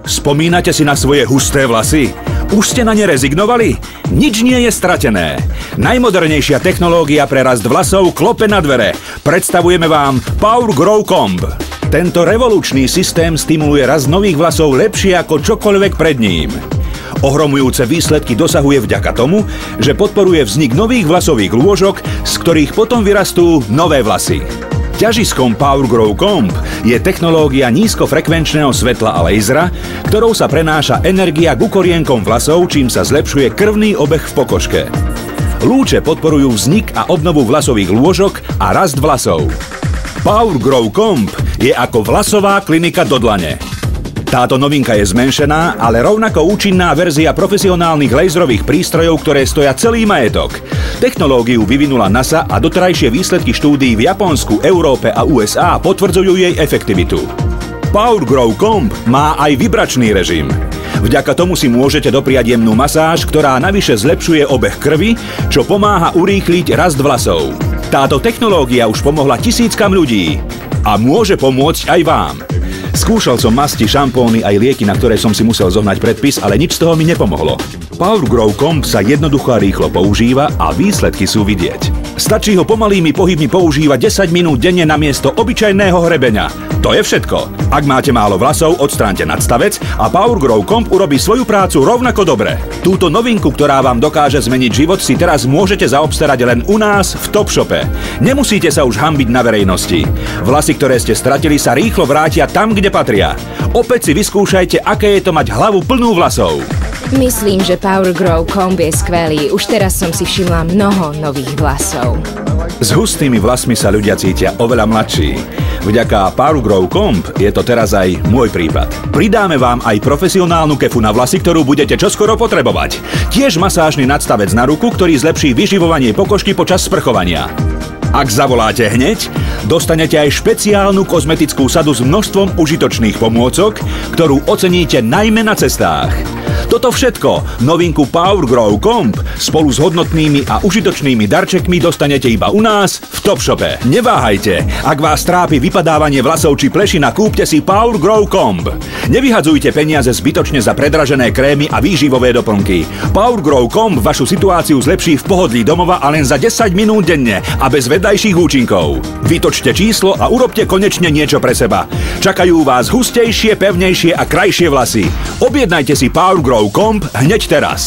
Spomínate si na svoje husté vlasy? Už ste na ne rezignovali? Nič nie je stratené. Najmodernejšia technológia pre rast vlasov klope na dvere. Predstavujeme vám Power Grow Comb. Tento revolučný systém stimuluje rast nových vlasov lepšie ako čokoľvek pred ním. Ohromujúce výsledky dosahuje vďaka tomu, že podporuje vznik nových vlasových lôžok, z ktorých potom vyrastú nové vlasy. Ťažiskom Power Grow Comb je technológia nízkofrekvenčného svetla a laserra, ktorou sa prenáša energia ku korienkom vlasov, čím sa zlepšuje krvný obeh v pokožke. Lúče podporujú vznik a obnovu vlasových lôžok a rast vlasov. Power Grow Comb je ako vlasová klinika do dlane. Táto novinka je zmenšená, ale rovnako účinná verzia profesionálnych laserových prístrojov, ktoré stoja celý majetok. Technológiu vyvinula NASA a doterajšie výsledky štúdií v Japonsku, Európe a USA potvrdzujú jej efektivitu. Power Grow Comb má aj vibračný režim. Vďaka tomu si môžete dopriať jemnú masáž, ktorá navyše zlepšuje obeh krvi, čo pomáha urýchliť rast vlasov. Táto technológia už pomohla tisíckam ľudí a môže pomôcť aj vám. Skúšal som masti, šampóny aj lieky, na ktoré som si musel zohnať predpis, ale nič z toho mi nepomohlo. Power Grow Comb sa jednoducho a rýchlo používa a výsledky sú vidieť. Stačí ho pomalými pohybmi používať 10 minút denne namiesto obyčajného hrebenia. To je všetko. Ak máte málo vlasov, odstráňte nadstavec a Power Grow Comb urobí svoju prácu rovnako dobre. Túto novinku, ktorá vám dokáže zmeniť život, si teraz môžete zaobstarať len u nás v Topshope. Nemusíte sa už hanbiť na verejnosti. Vlasy, ktoré ste stratili, sa rýchlo vrátia tam, kde patria. Opäť si vyskúšajte, aké je to mať hlavu plnú vlasov. Myslím, že Power Grow Comb je skvelý. Už teraz som si všimla mnoho nových vlasov. S hustými vlasmi sa ľudia cítia oveľa mladší. Vďaka Power Grow Comb je to teraz aj môj prípad. Pridáme vám aj profesionálnu kefu na vlasy, ktorú budete čoskoro potrebovať. Tiež masážny nadstavec na ruku, ktorý zlepší vyživovanie pokožky počas sprchovania. Ak zavoláte hneď, dostanete aj špeciálnu kozmetickú sadu s množstvom užitočných pomôcok, ktorú oceníte najmä na cestách. Toto všetko, novinku Power Grow Comb, spolu s hodnotnými a užitočnými darčekmi dostanete iba u nás v Topshope. Neváhajte, ak vás trápi vypadávanie vlasov či plešina, kúpte si Power Grow Comb. Nevyhadzujte peniaze zbytočne za predražené krémy a výživové doplnky. Power Grow Comb vašu situáciu zlepší v pohodlí domova a len za 10 minút denne a bez vedľajších účinkov. Vytočte číslo a urobte konečne niečo pre seba. Čakajú vás hustejšie, pevnejšie a krajšie vlasy. Objednajte si Power Grow Comb hneď teraz.